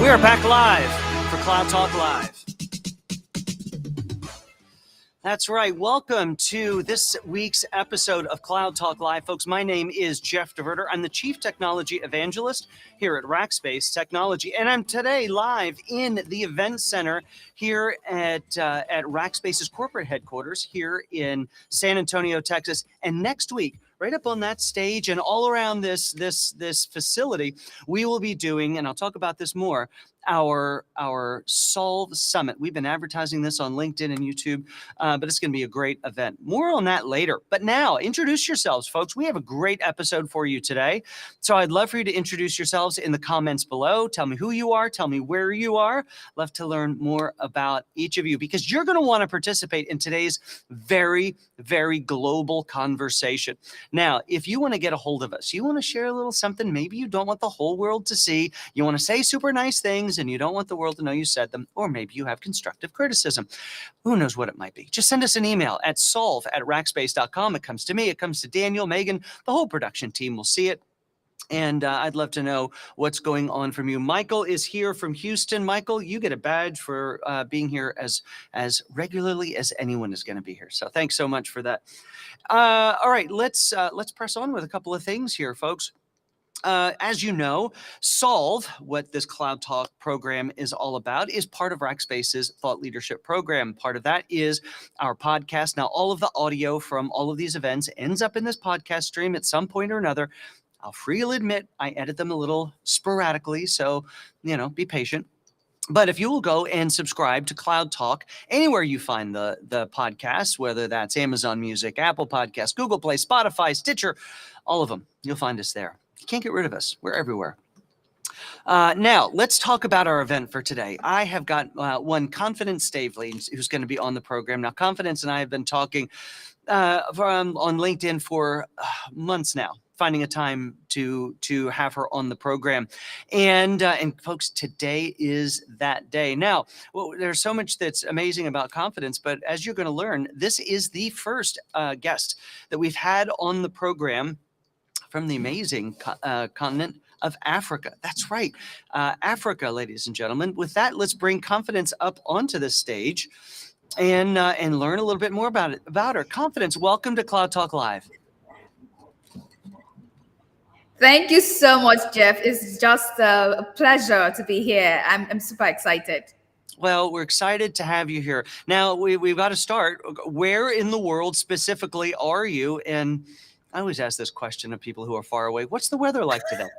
We are back live for Cloud Talk Live. That's right. Welcome to this week's episode of Cloud Talk Live. Folks, my name is Jeff DeVerter. I'm the Chief Technology Evangelist here at Rackspace Technology, and I'm today live in the Event Center here at Rackspace's corporate headquarters here in San Antonio, Texas. And next week, right up on that stage and all around this facility, we will be doing, and I'll talk about this more, our Solve Summit. We've been advertising this on LinkedIn and YouTube, but it's going to be a great event. More on that later. But now, introduce yourselves, folks. We have a great episode for you today. So I'd love for you to introduce yourselves in the comments below. Tell me who you are. Tell me where you are. Love to learn more about each of you because you're going to want to participate in today's very, very global conversation. Now, if you want to get a hold of us, you want to share a little something, maybe you don't want the whole world to see, you want to say super nice things and you don't want the world to know you said them, or maybe you have constructive criticism. Who knows what it might be? Just send us an email at solve@rackspace.com. It comes to me, it comes to Daniel, Megan, the whole production team will see it. And I'd love to know what's going on from you. Michael is here from Houston. Michael, you get a badge for being here as regularly as anyone is going to be here. So thanks so much for that. All right, let's press on with a couple of things here, folks. As you know, Solve, what this Cloud Talk program is all about, is part of Rackspace's Thought Leadership Program. Part of that is our podcast. Now, all of the audio from all of these events ends up in this podcast stream at some point or another. I'll freely admit I edit them a little sporadically, so, be patient. But if you will go and subscribe to Cloud Talk, anywhere you find the podcasts, whether that's Amazon Music, Apple Podcasts, Google Play, Spotify, Stitcher, all of them, you'll find us there. You can't get rid of us. We're everywhere. Now, let's talk about our event for today. I have got one Confidence Staveley who's going to be on the program. Now, Confidence and I have been talking on LinkedIn for months now, finding a time to have her on the program. And folks, today is that day. Now, there's so much that's amazing about Confidence, but as you're going to learn, this is the first guest that we've had on the program from the amazing continent of Africa. That's right, Africa, ladies and gentlemen. With that, let's bring Confidence up onto the stage and learn a little bit more about her. Confidence, welcome to Cloud Talk Live. Thank you so much, Jeff. It's just a pleasure to be here. I'm super excited. Well, we're excited to have you here. Now, we've got to start. Where in the world specifically are you? And I always ask this question of people who are far away. What's the weather like today?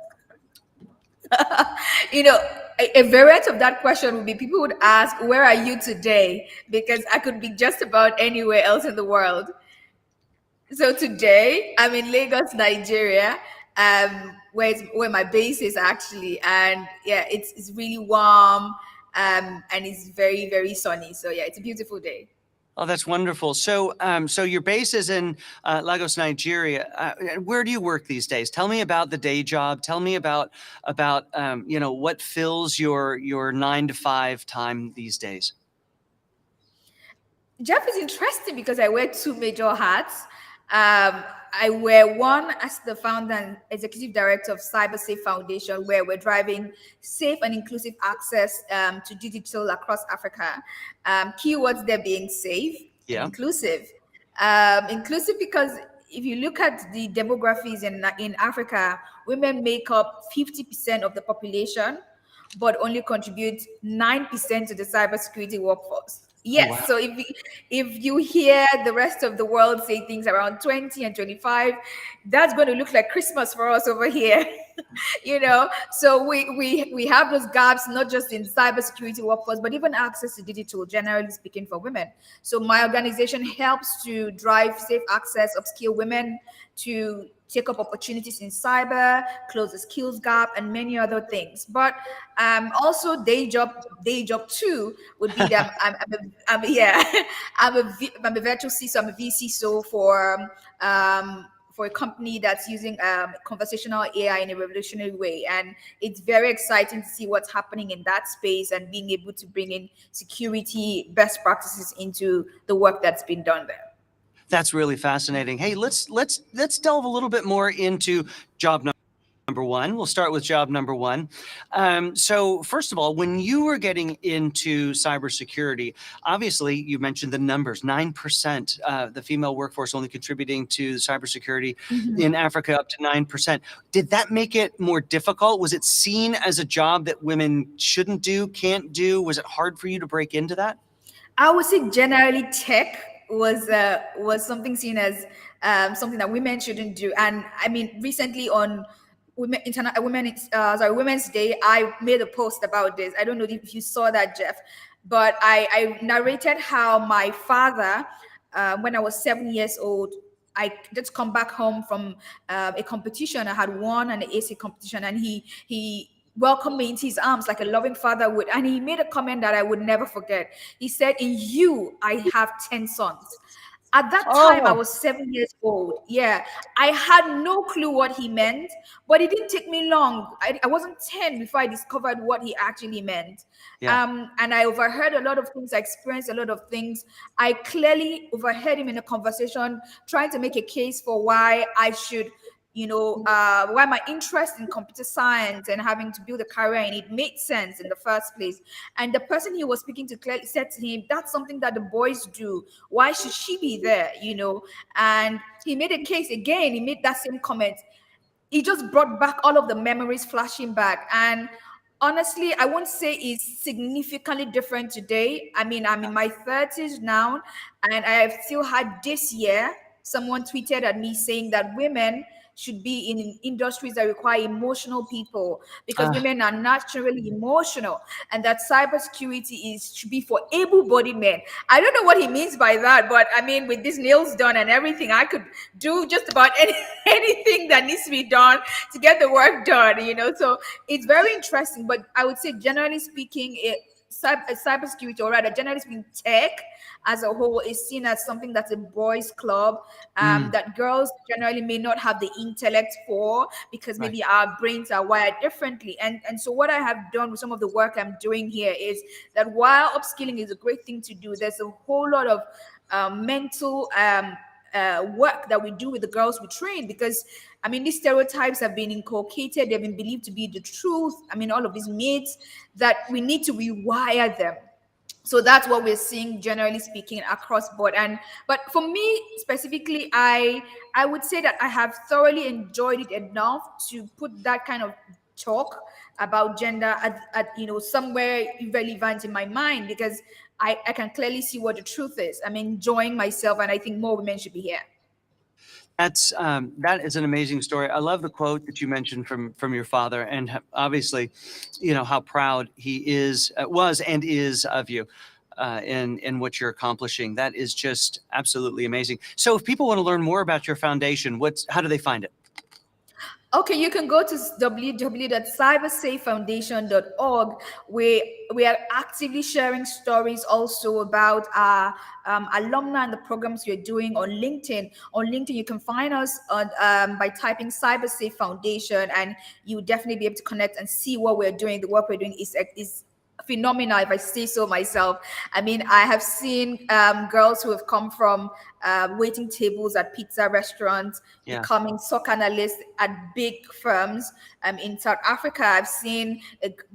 A variant of that question would be people would ask, where are you today? Because I could be just about anywhere else in the world. So today, I'm in Lagos, Nigeria, where my base is actually. And yeah, it's really warm and it's very, very sunny. So yeah, it's a beautiful day. Oh, that's wonderful. So, so your base is in Lagos, Nigeria. Where do you work these days? Tell me about the day job. Tell me about what fills your 9 to 5 time these days. Jeff, is interesting because I wear 2 major hats. I wear one as the founder and executive director of Cybersecurity Foundation, where we're driving safe and inclusive access to digital across Africa. Keywords there being safe, inclusive. Inclusive because if you look at the demographics in Africa, women make up 50% of the population, but only contribute 9% to the cybersecurity workforce. Yes. Oh, wow. So if you hear the rest of the world say things around 20 and 25, that's going to look like Christmas for us over here. So we have those gaps, not just in cybersecurity workforce, but even access to digital, generally speaking, for women. So my organization helps to drive safe access, upskill women to take up opportunities in cyber, close the skills gap, and many other things. But also day job too would be that I'm a virtual CISO, I'm a VCISO for a company that's using conversational AI in a revolutionary way. And it's very exciting to see what's happening in that space and being able to bring in security best practices into the work that's been done there. That's really fascinating. Hey, let's delve a little bit more into job number one. We'll start with job number one. So, first of all, when you were getting into cybersecurity, obviously you mentioned the numbers 9%, the female workforce only contributing to cybersecurity in Africa up to 9%. Did that make it more difficult? Was it seen as a job that women shouldn't do, can't do? Was it hard for you to break into that? I would say generally tech was something seen as something that women shouldn't do. And I mean, recently on Women's Day, I made a post about this. I don't know if you saw that, Jeff, but I narrated how my father, when I was 7 years old, I just come back home from a competition. I had won an AC competition, and he welcomed me into his arms like a loving father would. And he made a comment that I would never forget. He said, "In you, I have 10 sons." At that time, I Oh, was 7 years old. Yeah, I had no clue what he meant, but it didn't take me long. I wasn't 10 before I discovered what he actually meant. yeah. And I overheard a lot of things, I experienced a lot of things. I clearly overheard him in a conversation trying to make a case for why I should, why my interest in computer science and having to build a career in it made sense in the first place. And the person he was speaking to clearly said to him, "That's something that the boys do. Why should she be there?" And he made a case again. He made that same comment. It just brought back all of the memories flashing back. And honestly, I won't say it's significantly different today. I mean, I'm in my 30s now, and I have still had this year someone tweeted at me saying that women should be in industries that require emotional people because Uh, women are naturally emotional, and that cybersecurity should be for able-bodied men. I don't know what he means by that, but I mean, with these nails done and everything, I could do just about anything that needs to be done to get the work done. So it's very interesting. But I would say, generally speaking, cybersecurity, or rather, generally speaking, tech as a whole is seen as something that's a boys' club, mm, that girls generally may not have the intellect for because right. maybe our brains are wired differently. And so what I have done with some of the work I'm doing here is that while upskilling is a great thing to do, there's a whole lot of mental work that we do with the girls we train, because I mean, these stereotypes have been inculcated, they've been believed to be the truth. I mean, all of these myths that we need to rewire them. So that's what we're seeing, generally speaking, across board. But for me specifically, I would say that I have thoroughly enjoyed it enough to put that kind of talk about gender at somewhere relevant in my mind, because I can clearly see what the truth is. I'm enjoying myself, and I think more women should be here. That is an amazing story. I love the quote that you mentioned from your father, and obviously, how proud he was and is of you, in what you're accomplishing. That is just absolutely amazing. So, if people want to learn more about your foundation, how do they find it? Okay, you can go to www.cybersafefoundation.org. We are actively sharing stories also about our alumni and the programs we're doing on LinkedIn. On LinkedIn, you can find us by typing Cybersafe Foundation, and you definitely be able to connect and see what we're doing. The work we're doing is phenomenal, if I say so myself. I mean, I have seen girls who have come from waiting tables at pizza restaurants, Yeah. becoming SOC analysts at big firms. In South Africa, I've seen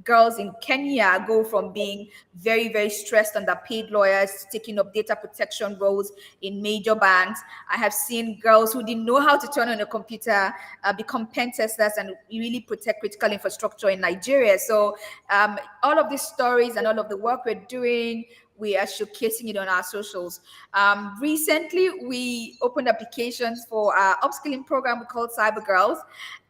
girls in Kenya go from being very, very stressed underpaid lawyers to taking up data protection roles in major banks. I have seen girls who didn't know how to turn on a computer become pen testers and really protect critical infrastructure in Nigeria. So all of these stories and all of the work we're doing, we are showcasing it on our socials. Recently, we opened applications for our upskilling program we call Cyber Girls,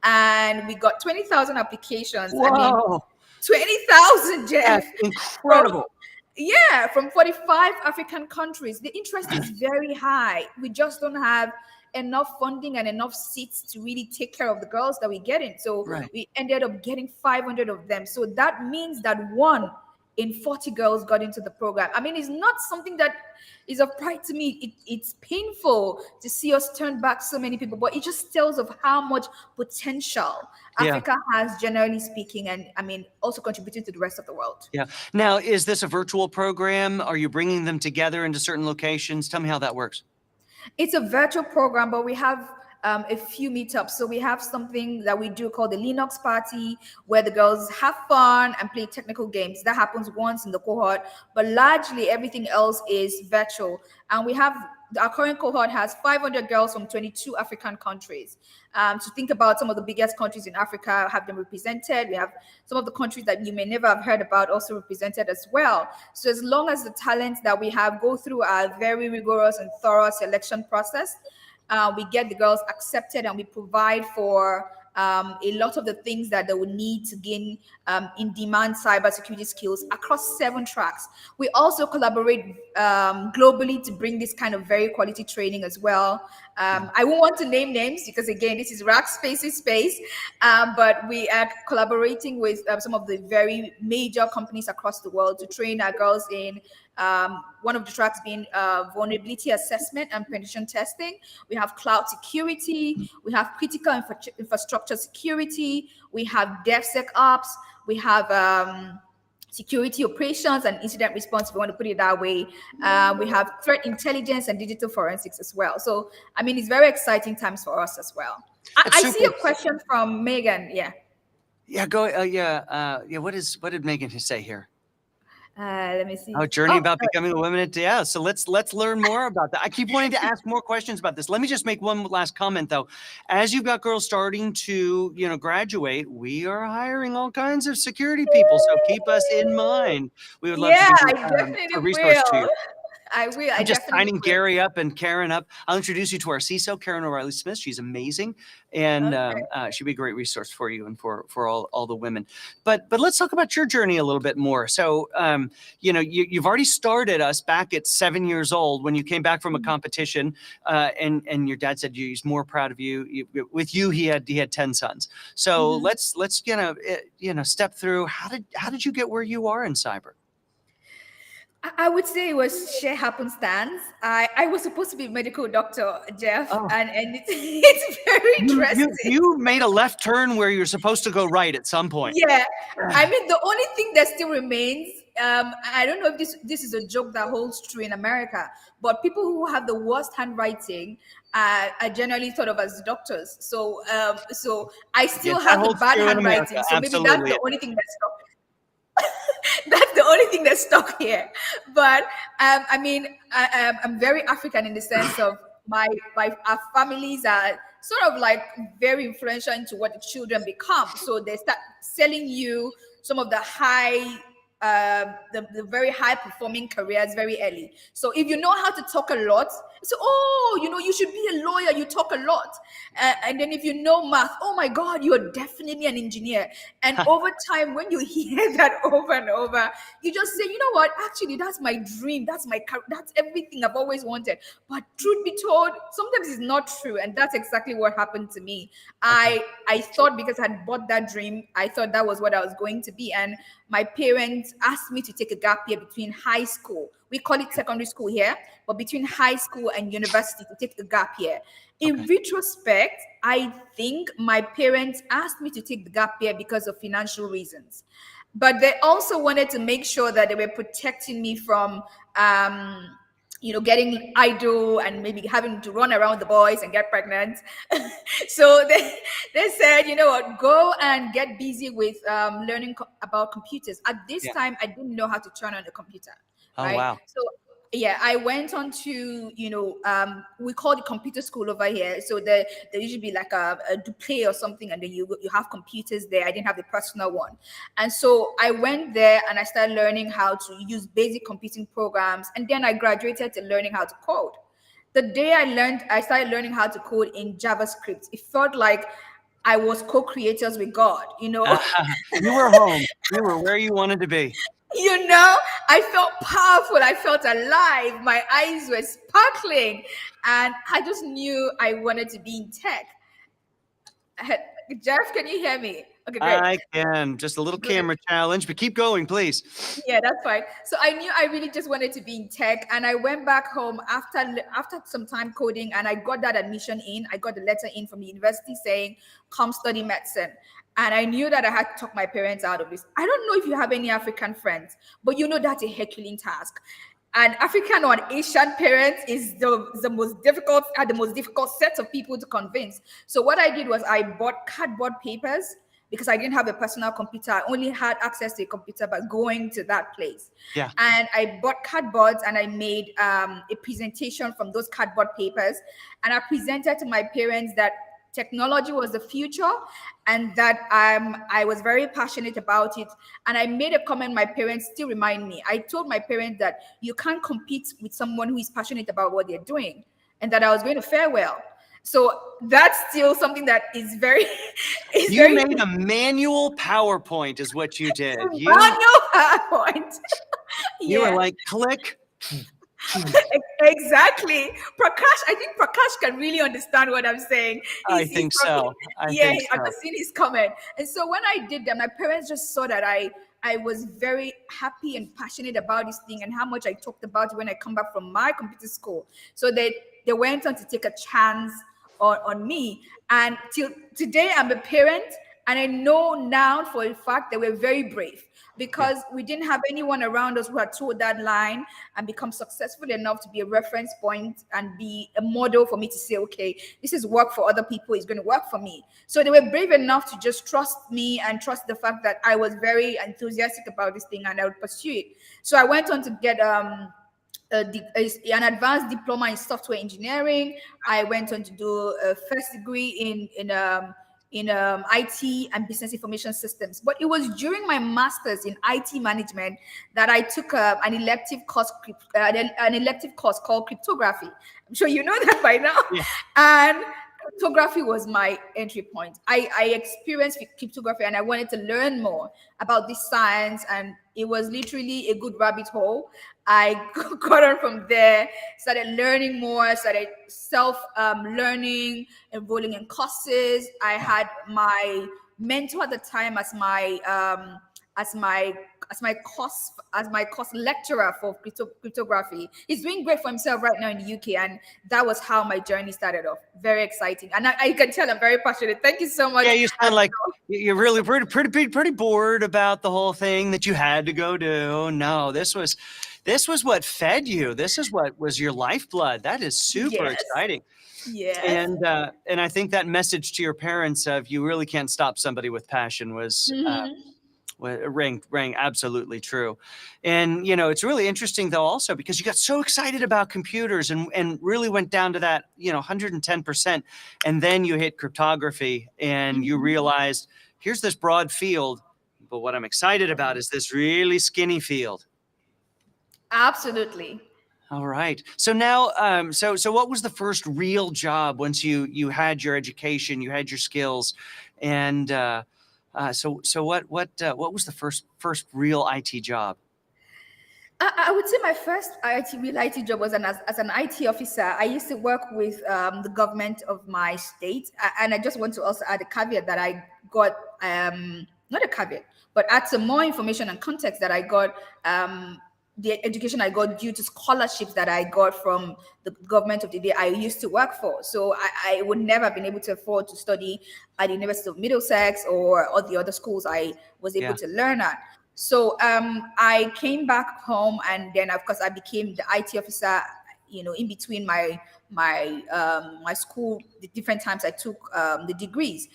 and we got 20,000 applications. I mean, Whoa, 20,000, Jeff. that's From, incredible. yeah, from 45 African countries. The interest is very high. We just don't have enough funding and enough seats to really take care of the girls that we get in. So Right. we ended up getting 500 of them. So that means that 1 in 40 girls got into the program. I mean, it's not something that is of pride to me. It's painful to see us turn back so many people, but it just tells of how much potential Yeah. Africa has, generally speaking, and I mean, also contributing to the rest of the world. Yeah. Now, is this a virtual program? Are you bringing them together into certain locations? Tell me how that works. It's a virtual program, but we have a few meetups. So we have something that we do called the Linux party, where the girls have fun and play technical games. That happens once in the cohort, but largely everything else is virtual. And we have our current cohort has 500 girls from 22 African countries. To think about some of the biggest countries in Africa have them represented. We have some of the countries that you may never have heard about also represented as well. So as long as the talents that we have go through our very rigorous and thorough selection process, we get the girls accepted, and we provide for a lot of the things that they will need to gain in-demand cybersecurity skills across 7 tracks. We also collaborate globally to bring this kind of very quality training as well. I won't want to name names because, again, this is Rackspace's space, but we are collaborating with some of the very major companies across the world to train our girls in one of the tracks being vulnerability assessment and penetration testing. We have cloud security, we have critical infrastructure security, we have DevSecOps, we have security operations and incident response, if you want to put it that way. We have threat intelligence and digital forensics as well. So, I mean, it's very exciting times for us as well. I see a question from Megan. Yeah. Yeah, go. Yeah. What did Megan say here? Let me see. Journey about becoming a woman. Yeah. So let's learn more about that. I keep wanting to ask more questions about this. Let me just make one last comment though. As you've got girls starting to, graduate, we are hiring all kinds of security people. So keep us in mind. We would love to be I definitely a resource to you. I will. I'm just signing Gary up and Karen up. I'll introduce you to our CISO, Karen O'Reilly Smith. She's amazing, and she'll be a great resource for you and for all the women. But let's talk about your journey a little bit more. So, you've already started us back at 7 years old when you came back from a competition, and your dad said he's more proud of you. With you, he had 10 sons. So let's step through. How did you get where you are in cyber? I would say it was sheer happenstance. I was supposed to be a medical doctor, Jeff, and it's very interesting. You made a left turn where you're supposed to go right at some point. Yeah, I mean, the only thing that still remains, I don't know if this is a joke that holds true in America, but people who have the worst handwriting are generally thought of as doctors. So I still have the bad handwriting. So maybe that's the only thing that's stuck. That's the only thing that's stuck here. But I mean, I'm very African in the sense of our families are sort of like very influential into what the children become. So they start selling you some of the the very high performing careers very early. So if you know how to talk a lot, so you should be a lawyer, you talk a lot. And then if you know math, oh my God, you're definitely an engineer. And over time, when you hear that over and over, you just say, you know what, actually that's my dream, that's everything I've always wanted. But truth be told, sometimes it's not true. And that's exactly what happened to me. I thought because I had bought that dream, I thought that was what I was going to be. And my parents asked me to take a gap year between high school. We call it secondary school here, but between high school and university to take a gap year. In retrospect, I think my parents asked me to take the gap year because of financial reasons. But they also wanted to make sure that they were protecting me from getting idle and maybe having to run around the boys and get pregnant. So they said, you know what, go and get busy with learning about computers. At this time, I didn't know how to turn on a computer. Oh, wow. So yeah, I went on to, we call it computer school over here. So there usually be like a duplé or something, and then you have computers there. I didn't have the personal one. And so I went there and I started learning how to use basic computing programs. And then I graduated to learning how to code. The day I started learning how to code in JavaScript, it felt like I was co-creators with God, You were home. You were where you wanted to be. I felt powerful. I felt alive. My eyes were sparkling. And I just knew I wanted to be in tech. Jeff, can you hear me? Okay, great. I can. Just a little camera challenge, but keep going, please. Yeah, that's fine. So I knew I really just wanted to be in tech. And I went back home after some time coding, and I got that admission in. I got the letter in from the university saying, come study medicine. And I knew that I had to talk my parents out of this. I don't know if you have any African friends, but that's a Herculean task. An African or an Asian parent is the most difficult, are the most difficult set of people to convince. So what I did was I bought cardboard papers because I didn't have a personal computer. I only had access to a computer by going to that place. Yeah. And I bought cardboards and I made a presentation from those cardboard papers. And I presented to my parents that technology was the future and that I was very passionate about it. And I made a comment my parents still remind me. I told my parents that you can't compete with someone who is passionate about what they're doing, and that I was going to fare well. So that's still something that is very is You very made a manual PowerPoint is what you did. manual PowerPoint. You were Yeah. like, click. Exactly. Prakash, I think Prakash can really understand what I'm saying. I He's think probably, so. I yeah, think I've so. seen his comment. And so when I did that, my parents just saw that I was very happy and passionate about this thing and how much I talked about it when I come back from my computer school. So they went on to take a chance on me. And till today, I'm a parent, and I know now for a fact that we're very brave Yeah. because we didn't have anyone around us who had told that line and become successful enough to be a reference point and be a model for me to say, okay, this is work for other people, it's going to work for me. So they were brave enough to just trust me and trust the fact that I was very enthusiastic about this thing and I would pursue it. So I went on to get an advanced diploma in software engineering. I went on to do a first degree in IT and business information systems. But it was during my master's in IT management that I took an elective course, an elective course called cryptography. I'm sure you know that by now. Yeah. And cryptography was my entry point. I experienced cryptography and I wanted to learn more about this science, and it was literally a good rabbit hole. I got on from there, started learning more, started self learning, enrolling in courses. I had my mentor at the time as as my my course lecturer for cryptography. He's doing great for himself right now in the UK, and that was how my journey started off. Very exciting, and I can tell I'm very passionate. Thank you so much. Yeah, you sound like you're really pretty bored about the whole thing that you had to go do. No, this was what fed you. This is what was your lifeblood. That is super Yes, exciting. yes. And I think that message to your parents of you really can't stop somebody with passion was rang absolutely true. And it's really interesting though also because you got so excited about computers and really went down to that 110%, and then you hit cryptography and you realized here's this broad field, but what I'm excited about is this really skinny field. Absolutely. All right. So now, so what was the first real job once you had your education, you had your skills, and so what was the first real IT job? I would say my first real IT job was as an IT officer. I used to work with the government of my state, and I just want to also add a caveat that I got, not a caveat, but add some more information and context that I got. The education I got due to scholarships that I got from the government of the day I used to work for. So I would never have been able to afford to study at the University of Middlesex or all the other schools I was able to learn at. So I came back home, and then of course I became the IT officer. In between my school, the different times I took the degrees.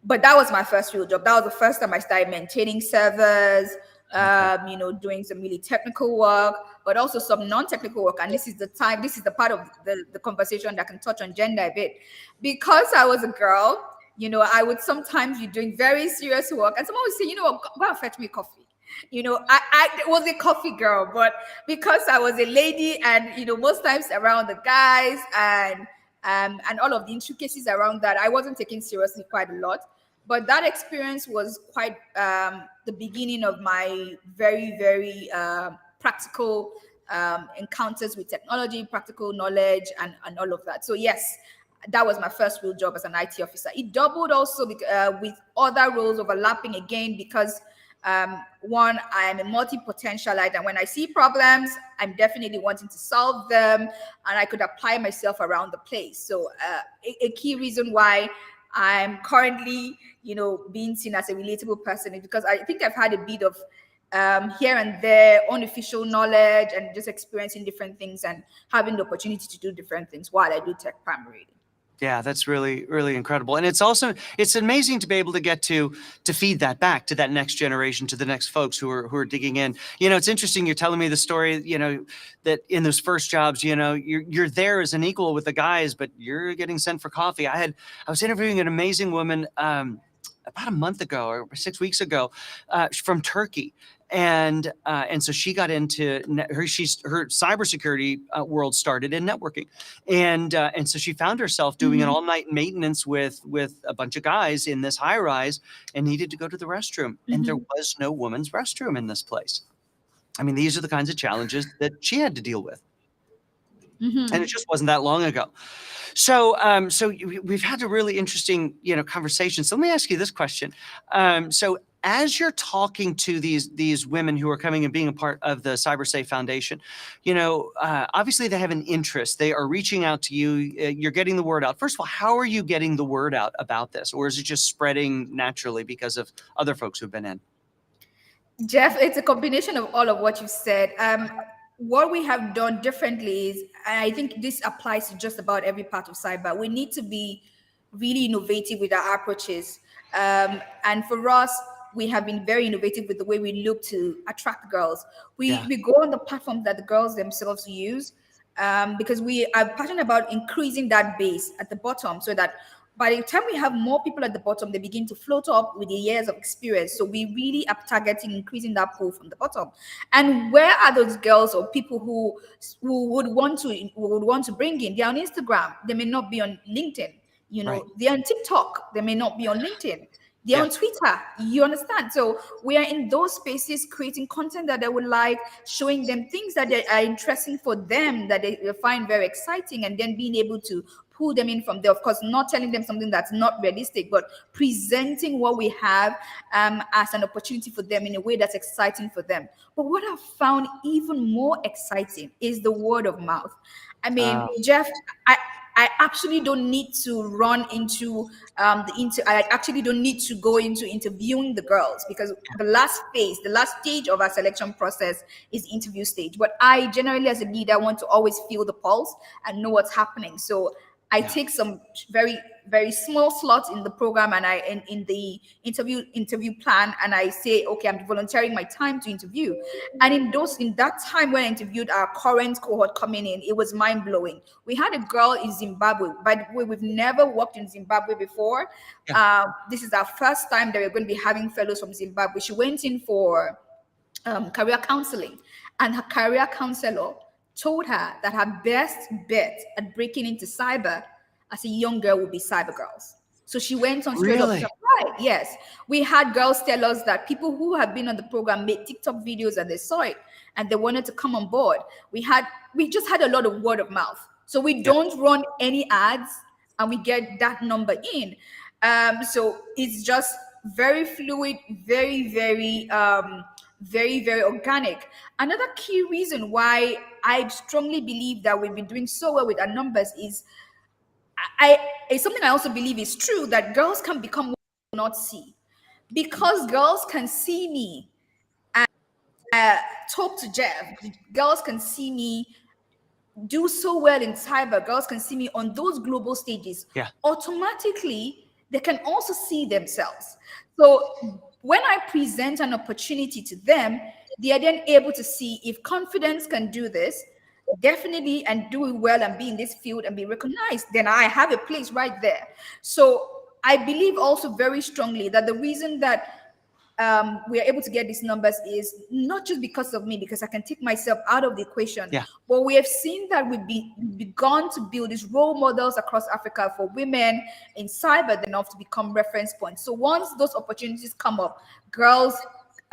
But that was my first real job. That was the first time I started maintaining servers, doing some really technical work, but also some non-technical work. And this is the part of the conversation that can touch on gender a bit. Because I was a girl, I would sometimes be doing very serious work, and someone would say, go and fetch me coffee. I was a coffee girl, but because I was a lady and, most times around the guys and all of the intricacies around that, I wasn't taken seriously quite a lot. But that experience was quite the beginning of my very, very practical encounters with technology, practical knowledge, and all of that. So yes, that was my first real job as an IT officer. It doubled also with other roles overlapping again because one, I am a multi-potentialite, and when I see problems, I'm definitely wanting to solve them, and I could apply myself around the place. So a key reason why I'm currently, being seen as a relatable person is because I think I've had a bit of here and there, unofficial knowledge, and just experiencing different things and having the opportunity to do different things while I do tech primarily. Yeah, that's really, really incredible. And it's amazing to be able to get to feed that back to that next generation, to the next folks who are digging in. It's interesting. You're telling me the story, that in those first jobs, you're there as an equal with the guys, but you're getting sent for coffee. I was interviewing an amazing woman, about a month ago or 6 weeks ago, from Turkey. And so she got into her cybersecurity world started in networking, and so she found herself doing an all-night maintenance with a bunch of guys in this high rise, and needed to go to the restroom, and there was no woman's restroom in this place. I mean, these are the kinds of challenges that she had to deal with, and it just wasn't that long ago. So we've had a really interesting conversation. So let me ask you this question. So as you're talking to these women who are coming and being a part of the CyberSafe Foundation, obviously they have an interest. They are reaching out to you. You're getting the word out. First of all, how are you getting the word out about this? Or is it just spreading naturally because of other folks who've been in? Jeff, it's a combination of all of what you said. What we have done differently is, and I think this applies to just about every part of cyber, we need to be really innovative with our approaches. And for us, we have been very innovative with the way we look to attract girls. We go on the platforms that the girls themselves use, because we are passionate about increasing that base at the bottom, so that by the time we have more people at the bottom, they begin to float up with the years of experience. So we really are targeting increasing that pool from the bottom. And where are those girls or people who would want to bring in? They're on Instagram. They may not be on LinkedIn. Right. They're on TikTok. They may not be on LinkedIn. They're on Twitter. You understand? So we are in those spaces creating content that they would like, showing them things that are interesting for them, that they find very exciting, and then being able to pull them in from there. Of course, not telling them something that's not realistic, but presenting what we have as an opportunity for them in a way that's exciting for them. But what I've found even more exciting is the word of mouth. I mean, Jeff, I actually don't need to run into I actually don't need to go into interviewing the girls, because the last stage of our selection process is interview stage. But I generally, as a leader, want to always feel the pulse and know what's happening. So I take some very, very small slots in the program, and in the interview plan, and I say, okay, I'm volunteering my time to interview. And in that time when I interviewed our current cohort coming in, it was mind blowing. We had a girl in Zimbabwe. By the way, we've never worked in Zimbabwe before. This is our first time that we're going to be having fellows from Zimbabwe. She went in for career counseling, and her career counselor told her that her best bet at breaking into cyber as a young girl would be cyber girls. So she went on straight up. Right, yes. We had girls tell us that people who have been on the program made TikTok videos and they saw it and they wanted to come on board. We just had a lot of word of mouth. So we don't run any ads, and we get that number in. So it's just very fluid, very, very very, very organic. Another key reason why I strongly believe that we've been doing so well with our numbers is it's something I also believe is true, that girls can become what they not see. Because girls can see me and talk to Jeff, girls can see me do so well in cyber, girls can see me on those global stages. Automatically, they can also see themselves. So when I present an opportunity to them, they are then able to see if Confidence can do this, definitely, and do it well and be in this field and be recognized, then I have a place right there. So I believe also very strongly that the reason that we are able to get these numbers is not just because of me, because I can take myself out of the equation. But we have seen that we've begun to build these role models across Africa for women in cyber enough to become reference points. So once those opportunities come up, girls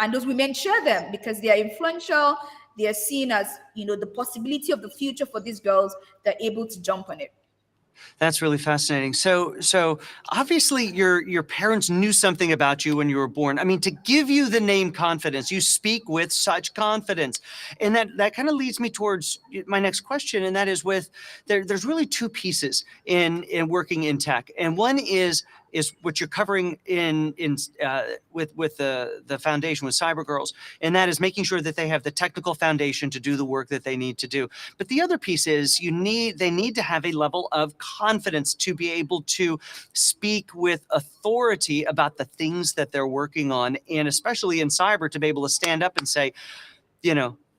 and those women share them because they are influential. They are seen as, the possibility of the future for these girls. They're able to jump on it. That's really fascinating. So obviously your parents knew something about you when you were born. I mean, to give you the name Confidence, you speak with such confidence. And that kind of leads me towards my next question. And that is there's really two pieces in working in tech. And one is is what you're covering with the foundation with Cyber Girls, and that is making sure that they have the technical foundation to do the work that they need to do. But the other piece is they need to have a level of confidence to be able to speak with authority about the things that they're working on, and especially in cyber, to be able to stand up and say,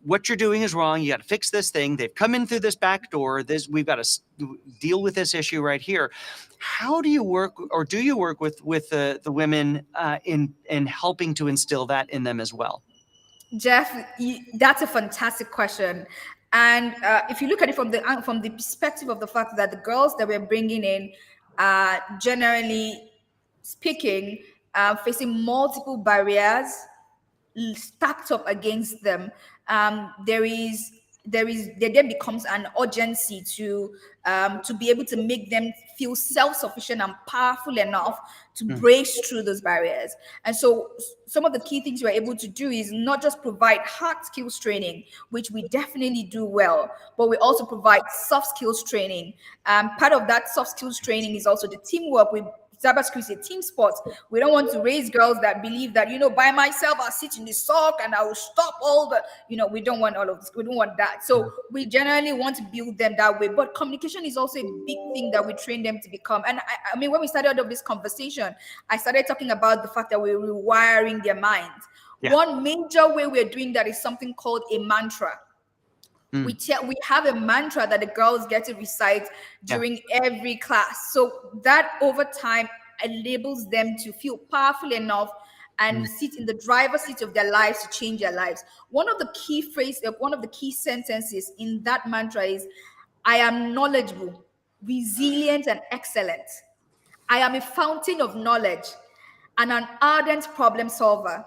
what you're doing is wrong. You got to fix this thing. They've come in through this back door. We've got to deal with this issue right here. How do you work, or do you work with the women in helping to instill that in them as well? Jeff, that's a fantastic question. And if you look at it from the perspective of the fact that the girls that we're bringing in are generally speaking, facing multiple barriers stacked up against them, there then becomes an urgency to be able to make them feel self-sufficient and powerful enough to break through those barriers. And so some of the key things we're able to do is not just provide hard skills training, which we definitely do well, but we also provide soft skills training. Part of that soft skills training is also the teamwork. Cybersecurity is a team sport. We don't want to raise girls that believe that, by myself, I'll sit in the sock and I will stop all the, we don't want all of this. We don't want that. So we generally want to build them that way. But communication is also a big thing that we train them to become. And I mean, when we started this conversation, I started talking about the fact that we're rewiring their minds. Yeah. One major way we're doing that is something called a mantra. We have a mantra that the girls get to recite during every class. So that over time enables them to feel powerful enough and sit in the driver's seat of their lives to change their lives. One of the key sentences in that mantra is, I am knowledgeable, resilient, and excellent. I am a fountain of knowledge and an ardent problem solver.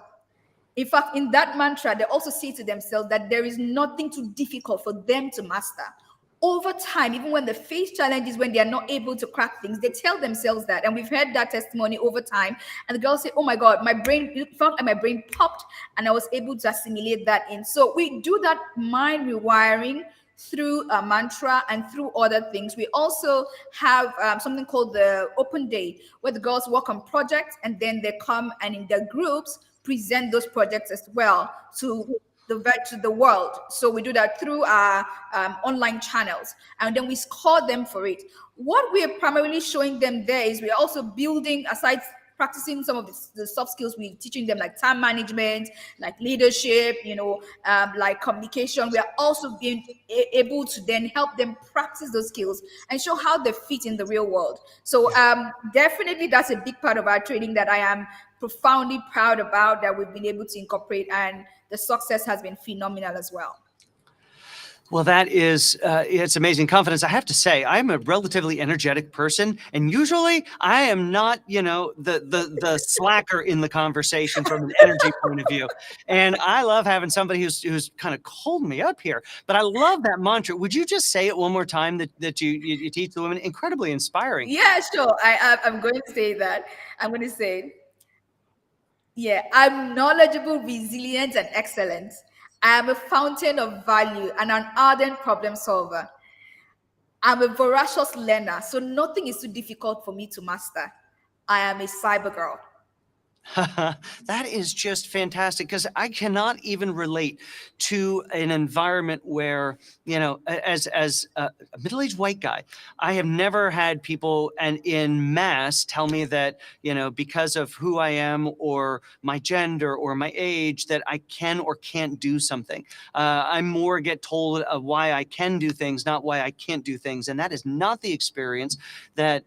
In fact, in that mantra, they also say to themselves that there is nothing too difficult for them to master. Over time, even when they face challenges, when they are not able to crack things, they tell themselves that. And we've heard that testimony over time. And the girls say, oh my God, my brain popped and I was able to assimilate that in. So we do that mind rewiring through a mantra and through other things. We also have something called the open day, where the girls work on projects and then they come and in their groups present those projects as well to the world. So we do that through our online channels, and then we score them for it. What we are primarily showing them there is we're also building, aside practicing some of the soft skills, we're teaching them like time management, like leadership, like communication. We are also being able to then help them practice those skills and show how they fit in the real world. So definitely that's a big part of our training that I am profoundly proud about, that we've been able to incorporate, and the success has been phenomenal as well. Well, that is, it's amazing. Confidence. I have to say, I'm a relatively energetic person, and usually I am not, the slacker in the conversation from an energy point of view. And I love having somebody who's kind of cold me up here. But I love that mantra. Would you just say it one more time that you teach the women? Incredibly inspiring. Yeah, sure. I'm going to say that. I'm going to say, I'm knowledgeable, resilient, and excellent. I am a fountain of value and an ardent problem solver. I'm a voracious learner, so nothing is too difficult for me to master. I am a cyber girl. That is just fantastic, because I cannot even relate to an environment where, as a middle-aged white guy, I have never had people and in mass tell me that, because of who I am or my gender or my age, that I can or can't do something. I more get told why I can do things, not why I can't do things. And that is not the experience that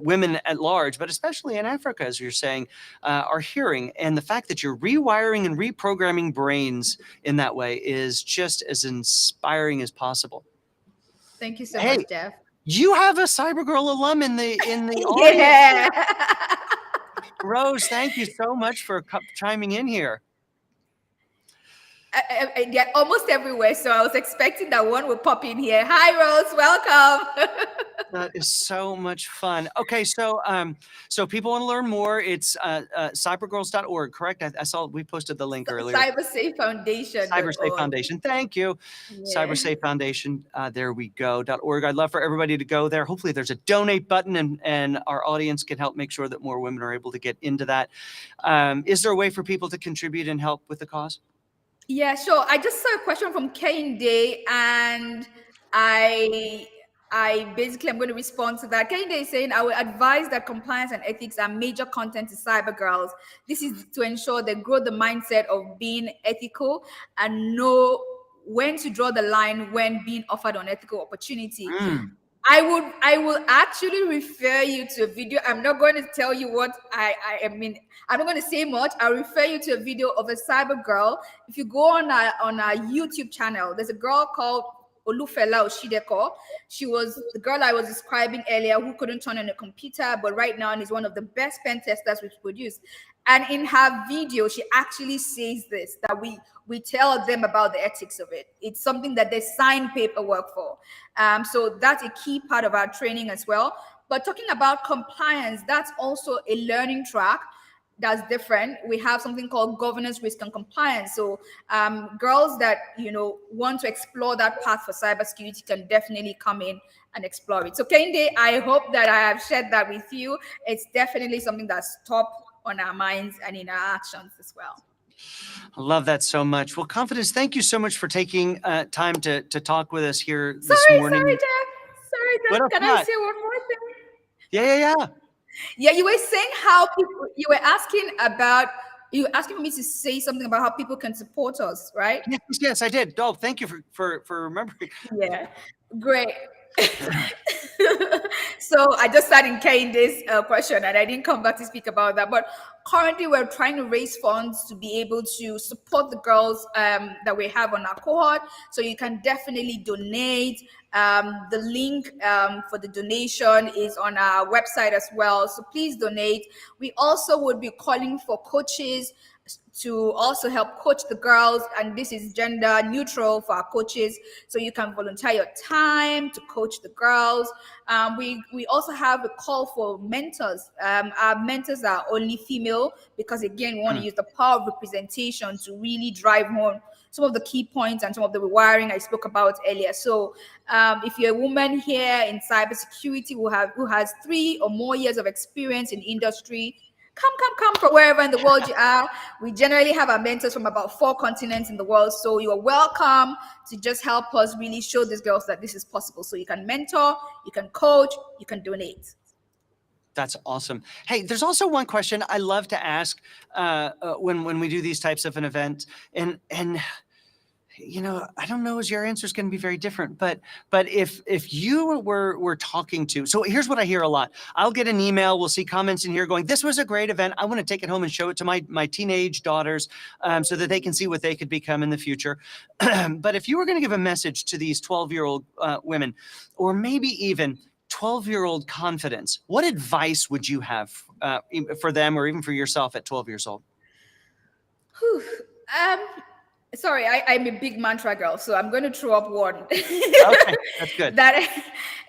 women at large, but especially in Africa, as you're saying, are hearing. And the fact that you're rewiring and reprogramming brains in that way is just as inspiring as possible. Thank you so much, Jeff. You have a CyberGirl alum in the audience. Rose, thank you so much for chiming in here. They're almost everywhere. So I was expecting that one would pop in here. Hi, Rose. Welcome. That is so much fun. Okay, so people want to learn more. It's cybergirls.org, correct? I saw we posted the link earlier. Cyber Safe Cybersafefoundation.org. Foundation. Thank you. Cyber Yeah. Safe Foundation. There we go. .org. I'd love for everybody to go there. Hopefully, there's a donate button, and our audience can help make sure that more women are able to get into that. Is there a way for people to contribute and help with the cause? Yeah, sure. I just saw a question from Kane Day, and I basically I'm going to respond to that. Kane Day is saying, I would advise that compliance and ethics are major content to cyber girls. This is to ensure they grow the mindset of being ethical and know when to draw the line when being offered unethical opportunity. I will actually refer you to a video. I'm not going to tell you what I mean. I'm not going to say much. I'll refer you to a video of a cyber girl. If you go on our YouTube channel, there's a girl called Olufela Oshideko. She was the girl I was describing earlier who couldn't turn on a computer, but right now is one of the best pen testers we've produced. And in her video, she actually says this, that we tell them about the ethics of it. It's something that they sign paperwork for. So that's a key part of our training as well. But talking about compliance, that's also a learning track that's different. We have something called governance, risk, and compliance. So girls that want to explore that path for cybersecurity can definitely come in and explore it. So Kende, I hope that I have shared that with you. It's definitely something that's top on our minds and in our actions as well. I love that so much. Well, Confidence, thank you so much for taking time to talk with us here this morning. Sorry, Jeff. Can I say one more thing? Yeah. Yeah, you were saying how people, you were asking me to say something about how people can support us, right? Yes, I did. Oh, thank you for remembering. Yeah, great. So I just started in this question and I didn't come back to speak about that. But currently we're trying to raise funds to be able to support the girls that we have on our cohort. So you can definitely donate. The link for the donation is on our website as well. So please donate. We also would be calling for coaches to also help coach the girls, and this is gender neutral for our coaches, so you can volunteer your time to coach the girls. We also have a call for mentors. Our mentors are only female because again we want to use the power of representation to really drive home some of the key points and some of the rewiring I spoke about earlier. So if you're a woman here in cybersecurity who has 3 or more years of experience in industry, come from wherever in the world you are. We generally have our mentors from about 4 continents in the world. So you are welcome to just help us really show these girls that this is possible. So you can mentor, you can coach, you can donate. That's awesome. Hey, there's also one question I love to ask when we do these types of an event, and I don't know as your answer is going to be very different, but if you were talking to, so here's what I hear a lot. I'll get an email, we'll see comments in here going, this was a great event. I want to take it home and show it to my teenage daughters so that they can see what they could become in the future. But if you were going to give a message to these 12-year-old women, or maybe even 12-year-old Confidence, what advice would you have for them or even for yourself at 12 years old? Sorry, I'm a big mantra girl, so I'm going to throw up one. Okay, that's good.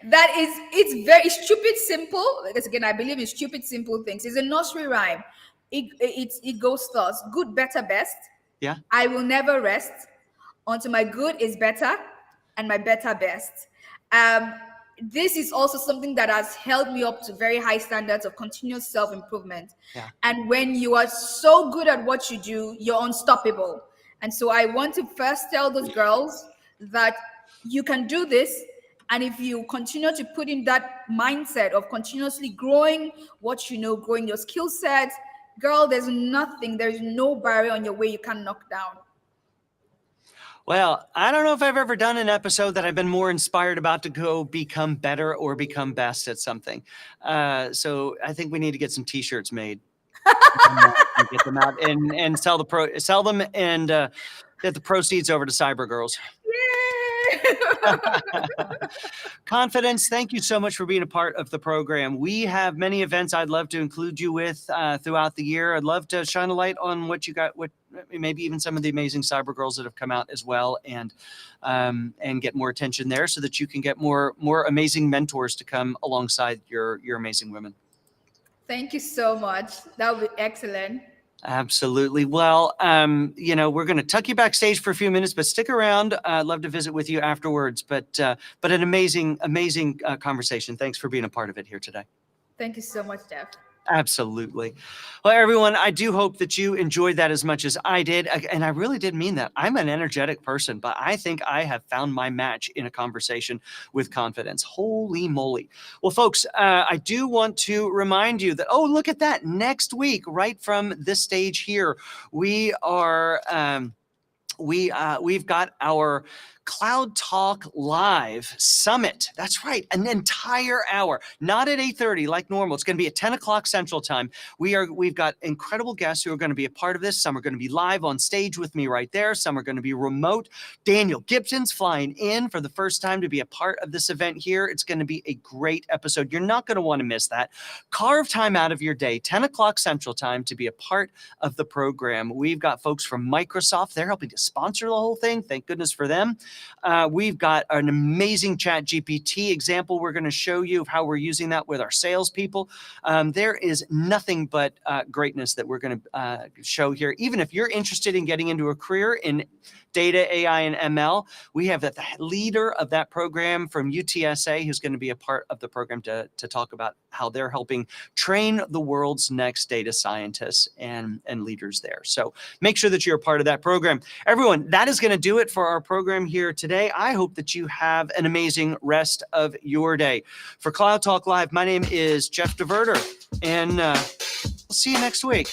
It's stupid simple. Because again, I believe in stupid simple things. It's a nursery rhyme. It goes thus: good, better, best. Yeah. I will never rest until my good is better and my better best. This is also something that has held me up to very high standards of continuous self-improvement. Yeah. And when you are so good at what you do, you're unstoppable. And so I want to first tell those girls that you can do this. And if you continue to put in that mindset of continuously growing what you know, growing your skill sets, girl, there's no barrier on your way you can knock down. Well, I don't know if I've ever done an episode that I've been more inspired about to go become better or become best at something. So I think we need to get some T-shirts made. And get them out and sell them and get the proceeds over to Cyber Girls. Confidence, thank you so much for being a part of the program. We have many events I'd love to include you with throughout the year. I'd love to shine a light on what maybe even some of the amazing cyber girls that have come out as well, and get more attention there so that you can get more amazing mentors to come alongside your amazing women. Thank you so much. That would be excellent. Absolutely. Well, we're going to tuck you backstage for a few minutes, but stick around. I'd love to visit with you afterwards. But an amazing conversation. Thanks for being a part of it here today. Thank you so much, Jeff. Absolutely. Well, everyone, I do hope that you enjoyed that as much as I did. And I really did mean that. I'm an energetic person, but I think I have found my match in a conversation with confidence. Holy moly. Well, folks, I do want to remind you that, oh, look at that. Next week, right from this stage here, we are, we've got our Cloud Talk Live Summit. That's right, an entire hour, not at 8:30 like normal. It's going to be at 10 o'clock Central Time. We've got incredible guests who are going to be a part of this. Some are going to be live on stage with me right there. Some are going to be remote. Daniel Gibson's flying in for the first time to be a part of this event here. It's going to be a great episode. You're not going to want to miss that. Carve time out of your day, 10 o'clock Central Time, to be a part of the program. We've got folks from Microsoft. They're helping to sponsor the whole thing. Thank goodness for them. We've got an amazing Chat GPT example we're going to show you of how we're using that with our salespeople. There is nothing but greatness that we're going to show here. Even if you're interested in getting into a career in data, AI, and ML, we have the leader of that program from UTSA who's going to be a part of the program to talk about how they're helping train the world's next data scientists and leaders there. So make sure that you're a part of that program. Everyone, that is going to do it for our program here today. I hope that you have an amazing rest of your day. For Cloud Talk Live, my name is Jeff DeVerter, and we'll see you next week.